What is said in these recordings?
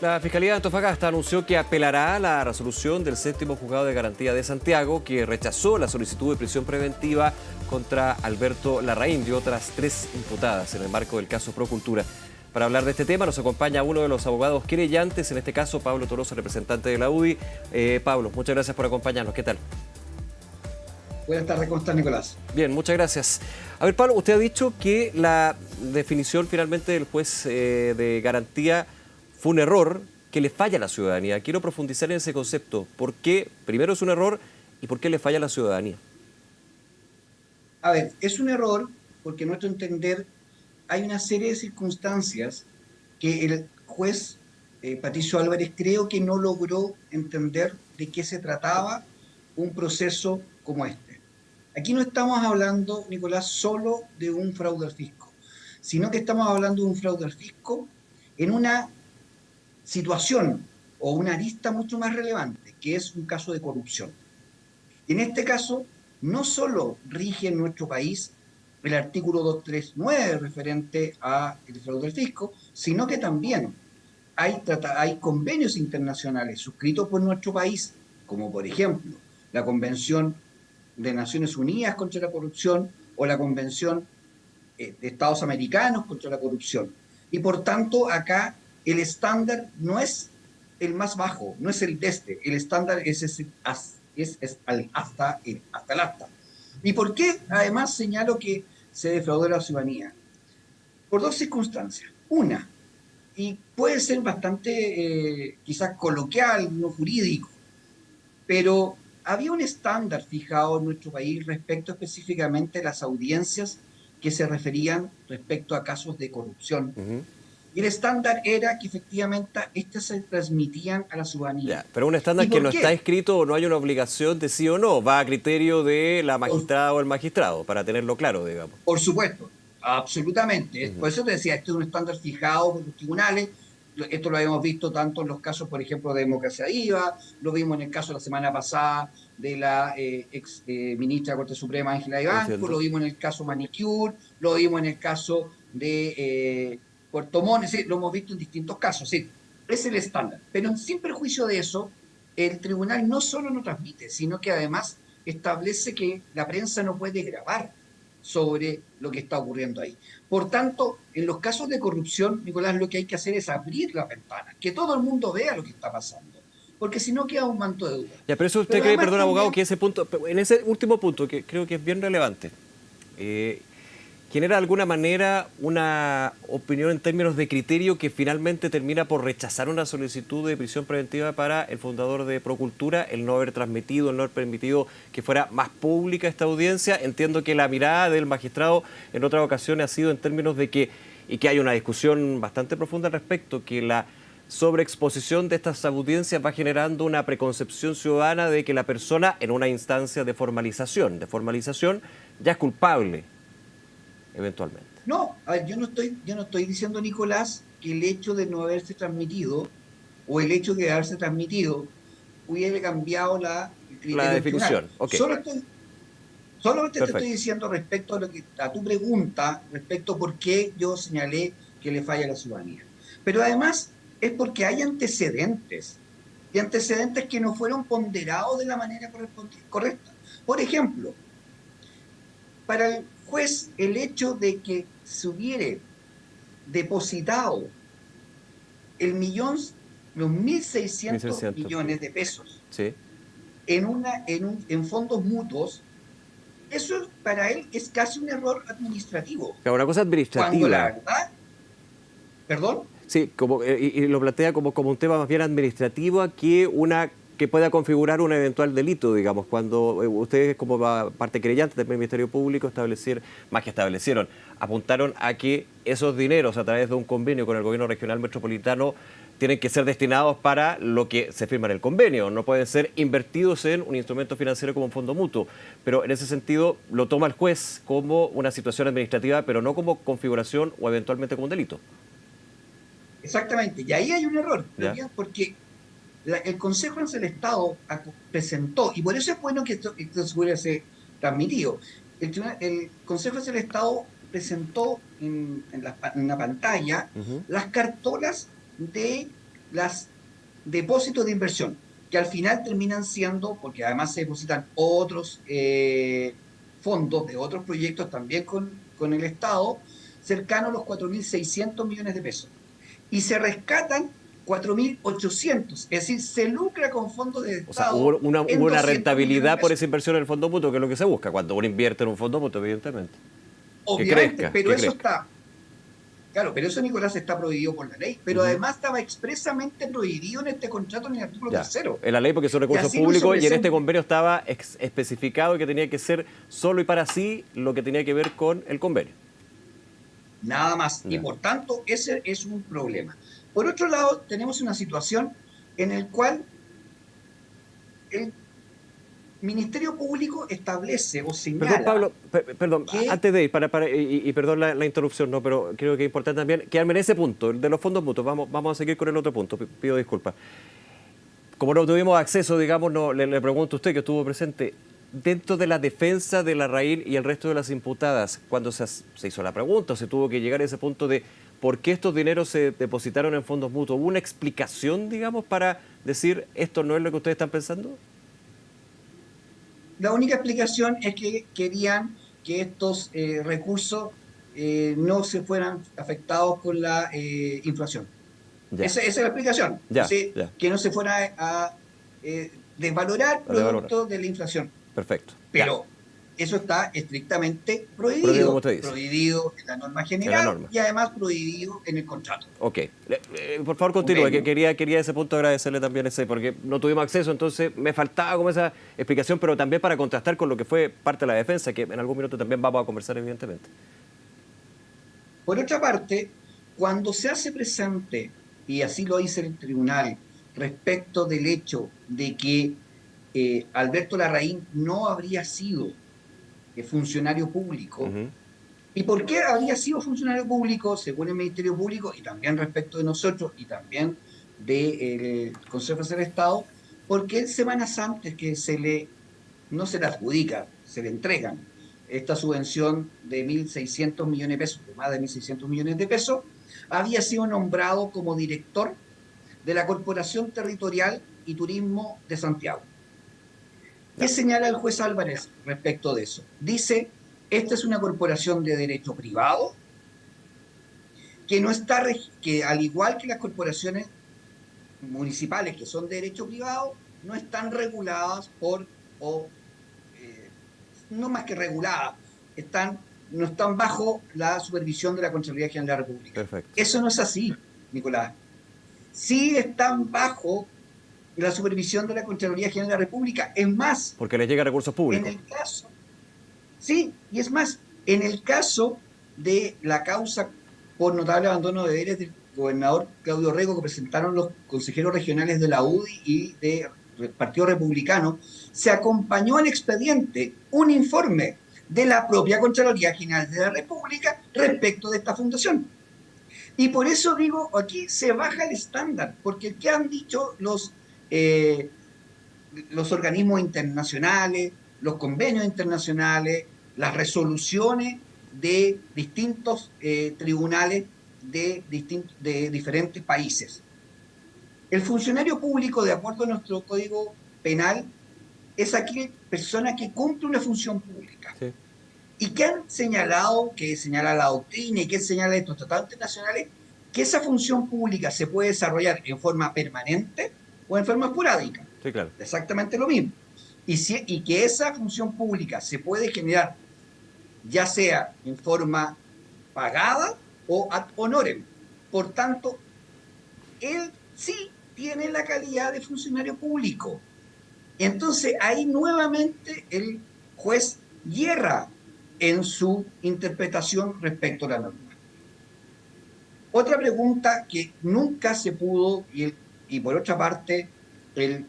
La Fiscalía de Antofagasta anunció que apelará a la resolución del séptimo juzgado de garantía de Santiago, que rechazó la solicitud de prisión preventiva contra Alberto Larraín y otras 3 imputadas en el marco del caso Procultura. Para hablar de este tema nos acompaña uno de los abogados querellantes, en este caso Pablo Tolosa, representante de la UDI. Pablo, muchas gracias por acompañarnos. ¿Qué tal? Buenas tardes, ¿cómo estás, Nicolás? Bien, muchas gracias. A ver, Pablo, usted ha dicho que la definición finalmente del juez de garantía fue un error que le falla a la ciudadanía. Quiero profundizar en ese concepto. ¿Por qué primero es un error y por qué le falla a la ciudadanía? A ver, es un error porque, a nuestro entender, hay una serie de circunstancias que el juez Patricio Álvarez creo que no logró entender de qué se trataba un proceso como este. Aquí no estamos hablando, Nicolás, solo de un fraude al fisco, sino que estamos hablando de un fraude al fisco en una situación o una arista mucho más relevante, que es un caso de corrupción. Y en este caso, no solo rige en nuestro país el artículo 239 referente al fraude al fisco, sino que también hay convenios internacionales suscritos por nuestro país, como por ejemplo la Convención de Naciones Unidas contra la Corrupción o la Convención de Estados Americanos contra la Corrupción. Y por tanto, acá el estándar no es el más bajo, no es el de este, el estándar hasta el hasta. ¿Y por qué además señalo que se defraudó a la ciudadanía? Por 2 circunstancias. Una, y puede ser bastante quizás coloquial, no jurídico, pero había un estándar fijado en nuestro país respecto específicamente a las audiencias que se referían respecto a casos de corrupción. Y el estándar era que efectivamente estas se transmitían a la ciudadanía. Ya, pero un estándar que no está escrito o no hay una obligación de sí o no, va a criterio de la magistrada o el magistrado, para tenerlo claro, digamos. Por supuesto, absolutamente. Por eso te decía, esto es un estándar fijado por los tribunales. Esto lo habíamos visto tanto en los casos, por ejemplo, de Democracia Viva, lo vimos en el caso la semana pasada de la ex ministra de la Corte Suprema, Ángela Ibanco, lo vimos en el caso Manicure, lo vimos en el caso de Puerto Montt, lo hemos visto en distintos casos. Sí, es el estándar. Pero sin perjuicio de eso, el tribunal no solo no transmite, sino que además establece que la prensa no puede grabar sobre lo que está ocurriendo ahí. Por tanto, en los casos de corrupción, Nicolás, lo que hay que hacer es abrir la ventana, que todo el mundo vea lo que está pasando, porque si no queda un manto de duda. Ya, pero eso usted cree, perdón, abogado, que ese punto, en ese último punto, que creo que es bien relevante, genera de alguna manera una opinión en términos de criterio que finalmente termina por rechazar una solicitud de prisión preventiva para el fundador de Procultura, el no haber transmitido, el no haber permitido que fuera más pública esta audiencia. Entiendo que la mirada del magistrado en otras ocasiones ha sido en términos de que, y que hay una discusión bastante profunda al respecto, que la sobreexposición de estas audiencias va generando una preconcepción ciudadana de que la persona en una instancia de formalización ya es culpable eventualmente. No, a ver, yo no estoy diciendo, Nicolás, que el hecho de no haberse transmitido o el hecho de haberse transmitido hubiera cambiado el criterio la definición. Okay. Solamente te estoy diciendo respecto a tu pregunta, respecto a por qué yo señalé que le falla a la ciudadanía. Pero además es porque hay antecedentes, y antecedentes que no fueron ponderados de la manera correcta. Por ejemplo, para el juez, el hecho de que se hubiere depositado los 1.600 millones de pesos en fondos mutuos, eso para él es casi un error administrativo. Pero una cosa administrativa. Cuando la verdad... ¿Perdón? Sí, y lo plantea como un tema más bien administrativo que pueda configurar un eventual delito, digamos, cuando ustedes como parte querellante del Ministerio Público apuntaron a que esos dineros a través de un convenio con el gobierno regional metropolitano tienen que ser destinados para lo que se firma en el convenio, no pueden ser invertidos en un instrumento financiero como un fondo mutuo. Pero en ese sentido lo toma el juez como una situación administrativa, pero no como configuración o eventualmente como un delito. Exactamente, y ahí hay un error, porque el Consejo Nacional del Estado presentó, y por eso es bueno que esto se hubiese transmitido, el Consejo Nacional del Estado presentó en la pantalla las cartolas de las depósitos de inversión, que al final terminan siendo, porque además se depositan otros fondos de otros proyectos también con el Estado, cercanos a los 4.600 millones de pesos. Y se rescatan 4.800, es decir, se lucra con fondos de O sea, Estado hubo en una 200 millones de rentabilidad por pesos. esa inversión en el fondo mutuo, que es lo que se busca cuando uno invierte en un fondo mutuo, evidentemente. Que Obviamente, crezca, pero que eso crezca. está, claro, pero eso, Nicolás, está prohibido por la ley, pero Ujú. además estaba expresamente prohibido en este contrato en el artículo Ya. tercero. En la ley porque son Y recursos así lo hizo públicos y en este presente. convenio estaba especificado que tenía que ser solo y para sí lo que tenía que ver con el convenio. Nada más. Y Ya. por tanto, ese es un problema. Por otro lado, tenemos una situación en la cual el Ministerio Público establece o Perdón, señala Pablo, perdón, que, antes de ir, y perdón la interrupción, no, pero creo que es importante también quedarme en ese punto, el de los fondos mutuos. Vamos a seguir con el otro punto, pido disculpas. Como no tuvimos acceso, digamos, no, le pregunto a usted que estuvo presente, dentro de la defensa de Larraín y el resto de las imputadas, cuando se hizo la pregunta, o se tuvo que llegar a ese punto de por qué estos dineros se depositaron en fondos mutuos, ¿hubo una explicación, digamos, para decir esto no es lo que ustedes están pensando? la única explicación es que querían que estos recursos no se fueran afectados por la inflación. Ya, Esa es la explicación. Es ya, decir, ya, que no se fuera a desvalorar la de valorar. producto de la inflación. Perfecto, ya, Pero eso está estrictamente prohibido como prohibido, usted dice, prohibido en la norma en la general norma. y además prohibido en el contrato. Ok. Por favor, continúe, que Convenio. quería ese punto agradecerle también ese, porque no tuvimos acceso, entonces me faltaba como esa explicación, pero también para contrastar con lo que fue parte de la defensa, que en algún minuto también vamos a conversar, evidentemente. Por otra parte, cuando se hace presente, y así lo dice el tribunal, respecto del hecho de que Alberto Larraín no habría sido funcionario público. Ujú. ¿Y por qué habría sido funcionario público, según el Ministerio Público, y también respecto de nosotros, y también del Consejo Nacional de Estado? Porque en semanas antes que no se le adjudica, se le entregan esta subvención de 1.600 millones de pesos, de más de 1.600 millones de pesos, había sido nombrado como director de la Corporación Territorial y Turismo de Santiago. ¿Qué Ya, señala el juez Álvarez respecto de eso? Dice, esta es una corporación de derecho privado que no está, que al igual que las corporaciones municipales que son de derecho privado, no están reguladas o eh, no más que reguladas, no están bajo la supervisión de la Contraloría General de la República. perfecto. Eso no es así, Nicolás. Sí están bajo la supervisión de la Contraloría General de la República. Es más, Porque les llega recursos en públicos. el caso, sí, y es más, en el caso de la causa por notable abandono de deberes del gobernador Claudio Rego que presentaron los consejeros regionales de la UDI y del Partido Republicano, se acompañó al expediente un informe de la propia Contraloría General de la República respecto de esta fundación. Y por eso digo, aquí se baja el estándar, porque ¿qué han dicho los organismos internacionales, los convenios internacionales, las resoluciones de distintos tribunales de diferentes países? El funcionario público, de acuerdo a nuestro código penal, es aquella persona que cumple una función pública. Sí, Y que han señalado, que señala la doctrina y que señala estos tratados internacionales, que esa función pública se puede desarrollar en forma permanente o en forma esporádica. sí, claro. Exactamente lo mismo. Y que esa función pública se puede generar ya sea en forma pagada o ad honorem. Por tanto, él sí tiene la calidad de funcionario público. Entonces, ahí nuevamente el juez hierra en su interpretación respecto a la norma. Otra pregunta que nunca se pudo, y por otra parte, el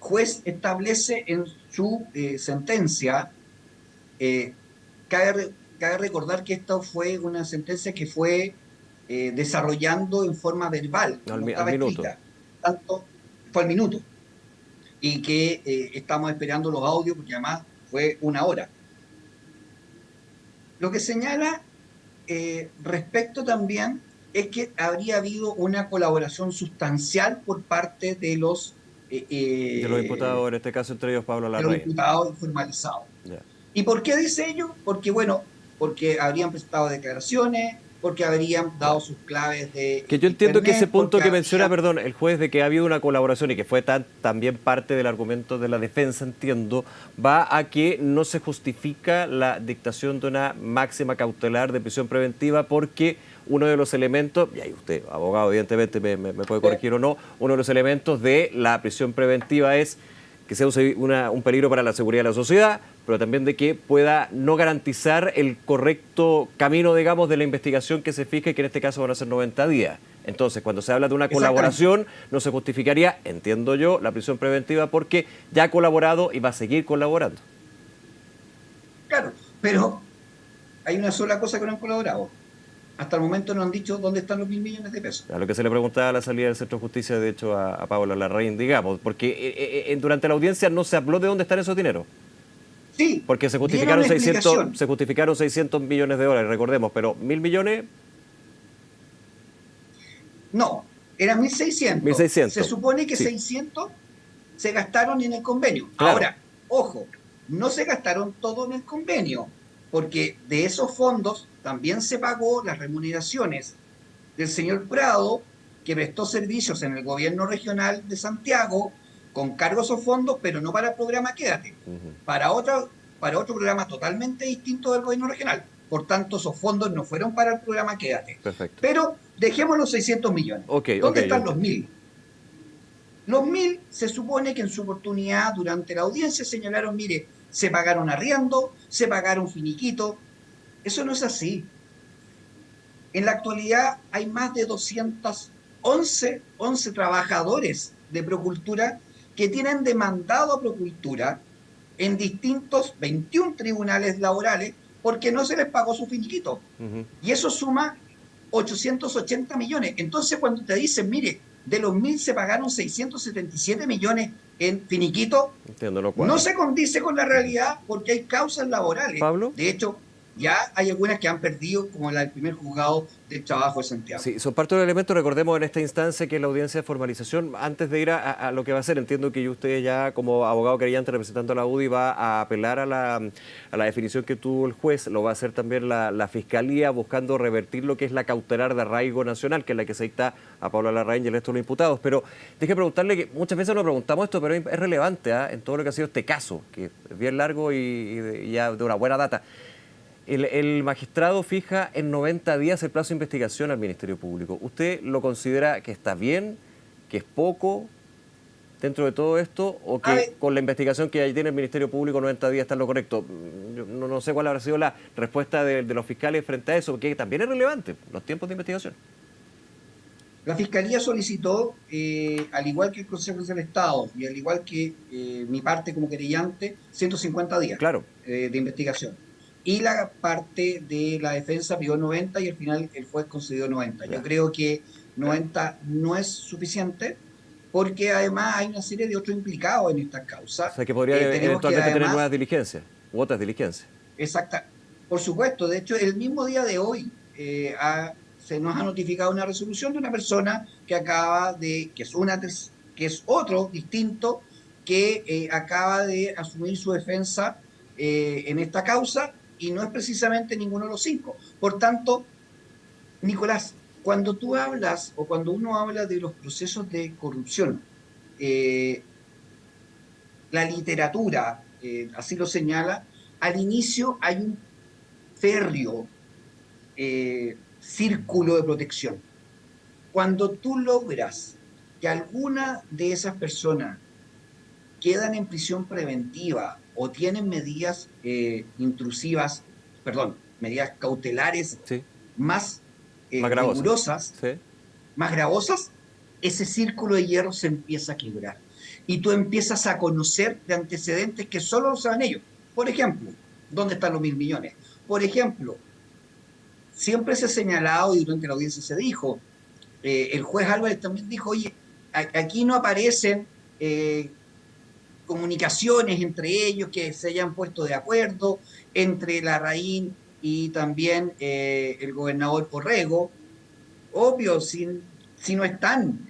juez establece en su sentencia, eh, cabe recordar que esta fue una sentencia que fue desarrollando en forma verbal, Al, no al estaba minuto. escrita, tanto fue al minuto, y que estamos esperando los audios porque además fue una hora. Lo que señala respecto también es que habría habido una colaboración sustancial por parte De los imputados, en este caso entre ellos Pablo de los Larraín. imputados informalizados. Ya. ¿Y por qué dice ello? Porque, bueno, porque habrían presentado declaraciones, porque habrían dado sus claves de Que yo entiendo que ese internet, punto porque que menciona, habrían... perdón, el juez de que ha habido una colaboración y que fue también parte del argumento de la defensa, entiendo, va a que no se justifica la dictación de una máxima cautelar de prisión preventiva porque uno de los elementos, y ahí usted, abogado, evidentemente me puede corregir o no, uno de los elementos de la prisión preventiva es que sea un peligro para la seguridad de la sociedad, pero también de que pueda no garantizar el correcto camino, digamos, de la investigación que se fije, que en este caso van a ser 90 días. Entonces, cuando se habla de una colaboración, no se justificaría, entiendo yo, la prisión preventiva porque ya ha colaborado y va a seguir colaborando. Claro, pero hay una sola cosa que no han colaborado. Hasta el momento no han dicho dónde están los 1.000 millones de pesos. A lo que se le preguntaba a la salida del Centro de Justicia, de hecho, a Paola Larraín, digamos, porque durante la audiencia no se habló de dónde están esos dineros. Sí, Porque dieron explicación. se justificaron 600 millones de dólares, recordemos, pero 1.000 millones, No, eran 1.600. Se 1.600. supone que Sí, 600 se gastaron en el convenio. claro. Ahora, ojo, no se gastaron todo en el convenio, porque de esos fondos también se pagó las remuneraciones del señor Prado, que prestó servicios en el gobierno regional de Santiago, con cargo a esos fondos, pero no para el programa Quédate, Ujú. para, otra, para otro programa totalmente distinto del gobierno regional. Por tanto, esos fondos no fueron para el programa Quédate. Perfecto. Pero dejemos los 600 millones. Ok, ok, ¿Dónde yo están los entiendo. 1.000? Los 1.000 se supone que en su oportunidad durante la audiencia señalaron, mire, se pagaron arriendo, se pagaron finiquito. Eso no es así. En la actualidad hay más de 211 trabajadores de Procultura que tienen demandado a Procultura en distintos 21 tribunales laborales porque no se les pagó su finiquito. Ujú. Y eso suma 880 millones. Entonces, cuando te dicen, mire, de los 1.000 se pagaron 677 millones en finiquito, Entiendo, no no cuadra. se condice con la Ujú. realidad porque hay causas laborales. Pablo. De hecho, ya hay algunas que han perdido, como la del primer juzgado del trabajo de Santiago. Sí, son parte del elemento. Recordemos en esta instancia que es la audiencia de formalización. Antes de ir a lo que va a ser, entiendo que usted ya como abogado creyente representando a la UDI va a apelar a la definición que tuvo el juez. Lo va a hacer también la Fiscalía buscando revertir lo que es la cautelar de arraigo nacional, que es la que se dicta a Pablo Larraín y el resto de los imputados. Pero deje preguntarle que muchas veces nos preguntamos esto, pero es relevante en todo lo que ha sido este caso, que es bien largo y ya de una buena data. El magistrado fija en 90 días el plazo de investigación al Ministerio Público. ¿Usted lo considera que está bien, que es poco dentro de todo esto, o A que ver, con la investigación que ahí tiene el Ministerio Público 90 días está en lo correcto? Yo no sé cuál habrá sido la respuesta de los fiscales frente a eso, porque también es relevante los tiempos de investigación. la Fiscalía solicitó, al igual que el Consejo del Estado y al igual que mi parte como querellante, 150 días Claro. de investigación. Y la parte de la defensa pidió 90 y al final el juez concedió 90. Yo Ya. creo que 90 no es suficiente porque además hay una serie de otros implicados en esta O causa. sea, que podría Tenemos que eventualmente tener nuevas además, diligencias u otras diligencias. exacta, por supuesto, de hecho, el mismo día de hoy se nos ha notificado una resolución de una persona que acaba de, que es otro distinto, que acaba de asumir su defensa en esta causa y no es precisamente ninguno de los cinco. Por tanto, Nicolás, cuando tú hablas o cuando uno habla de los procesos de corrupción, eh, la literatura así lo señala, al inicio hay un férreo círculo de protección. Cuando tú logras que alguna de esas personas quedan en prisión preventiva o tienen medidas intrusivas, perdón, medidas cautelares Sí. más Más gravosas. rigurosas, Sí. más gravosas, ese círculo de hierro se empieza a quebrar. Y tú empiezas a conocer de antecedentes que solo lo saben ellos. Por ejemplo, ¿dónde están los 1.000 millones? Por ejemplo, siempre se ha señalado y durante la audiencia se dijo, el juez Álvarez también dijo, oye, aquí no aparecen comunicaciones entre ellos que se hayan puesto de acuerdo, entre Larraín y también el gobernador Orrego. obvio, si no están.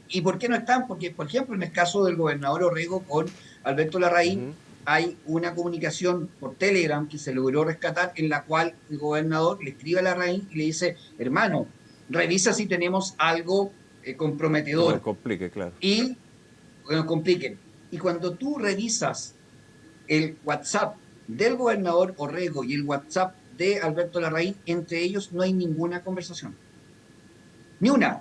¿Y por qué no están? Porque, por ejemplo, en el caso del gobernador Orrego con Alberto Larraín, Ujú. hay una comunicación por Telegram que se logró rescatar en la cual el gobernador le escribe a Larraín y le dice, hermano, revisa si tenemos algo Que nos comprometedor complique, claro. y que nos compliquen. Y cuando tú revisas el WhatsApp del gobernador Orrego y el WhatsApp de Alberto Larraín, entre ellos no hay ninguna conversación. Ni una.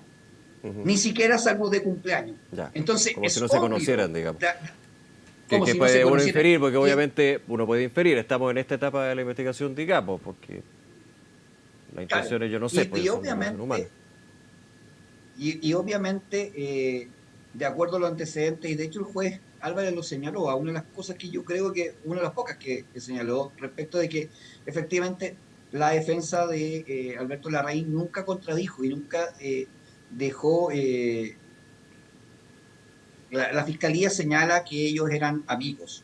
Ujú. Ni siquiera salvo de cumpleaños. Ya, Entonces como si es no se conocieran, obvio, digamos. como Que si no se puede uno conocieran. inferir, porque Y, obviamente uno puede inferir, estamos en esta etapa de la investigación, digamos, porque las claro, intenciones yo no sé, y pues son humanas. obviamente, y obviamente de acuerdo a los antecedentes, y de hecho el juez Álvarez lo señaló, a una de las cosas que yo creo que, una de las pocas que señaló respecto de que efectivamente la defensa de Alberto Larraín nunca contradijo y nunca dejó la fiscalía señala que ellos eran amigos.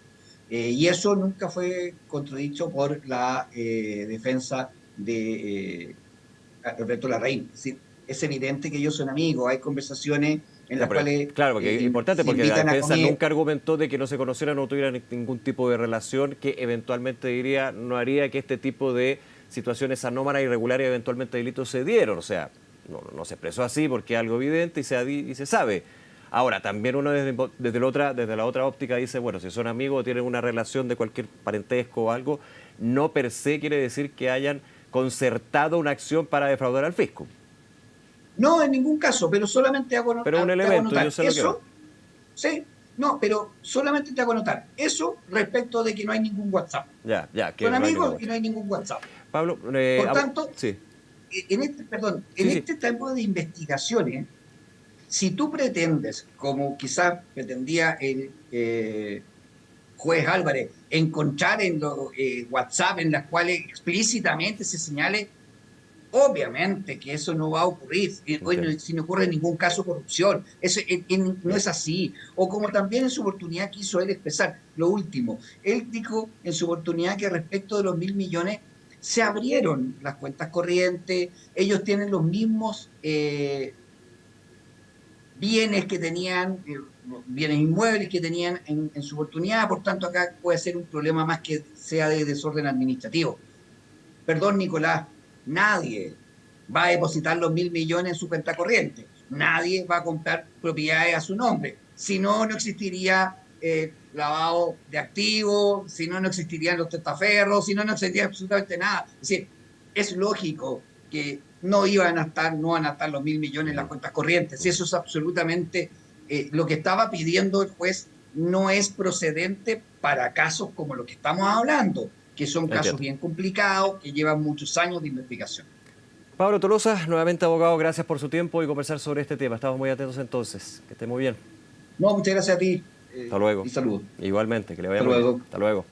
Y eso nunca fue contradicho por la defensa de Alberto Larraín. Es decir, es evidente que ellos son amigos, hay conversaciones en Ya, las pero cuales claro, porque es importante, se porque la invitan a defensa comer. nunca argumentó de que no se conocieran o no tuvieran ningún tipo de relación que eventualmente diría, no haría que este tipo de situaciones anómalas, irregulares, eventualmente delitos se dieron. O sea, no se expresó así porque es algo evidente y se sabe. Ahora, también uno desde la otra óptica dice, bueno, si son amigos o tienen una relación de cualquier parentesco o algo, no per se quiere decir que hayan concertado una acción para defraudar al fisco. No, en ningún caso, pero solamente Pero es un te hago elemento, yo notar sé lo que va. eso, sí, no, pero solamente te hago notar eso respecto de que no hay ningún WhatsApp. Ya, que Son no hay ningún amigos y WhatsApp. no hay ningún WhatsApp. Pablo, Por tanto, sí, en sí, sí. este tipo de investigaciones, si tú pretendes, como quizás pretendía el juez Álvarez, encontrar en los WhatsApp en las cuales explícitamente se señale, obviamente que eso no va a ocurrir. Hoy no, Entiendo. si no ocurre ningún caso de corrupción. Eso no es así. O como también en su oportunidad quiso él expresar, lo último, él dijo en su oportunidad que respecto de los 1.000 millones se abrieron las cuentas corrientes, ellos tienen los mismos bienes que tenían, bienes inmuebles que tenían en su oportunidad, por tanto acá puede ser un problema más que sea de desorden administrativo. Perdón, Nicolás, nadie va a depositar los 1.000 millones en su cuenta corriente, nadie va a comprar propiedades a su nombre, si no, no existiría lavado de activos, si no, no existirían los testaferros, si no, no existiría absolutamente nada. Es decir, es lógico que no van a estar los 1.000 millones en las Ujú, cuentas corrientes. ujú. Eso es absolutamente lo que estaba pidiendo el juez no es procedente para casos como los que estamos hablando, que son casos Entiendo. bien complicados, que llevan muchos años de investigación. Pablo Tolosa, nuevamente abogado, gracias por su tiempo y conversar sobre este tema. Estamos muy atentos entonces. Que esté muy bien. No, muchas gracias a ti Hasta luego. y saludos. Igualmente, que le vaya Hasta muy bien. luego. Hasta luego.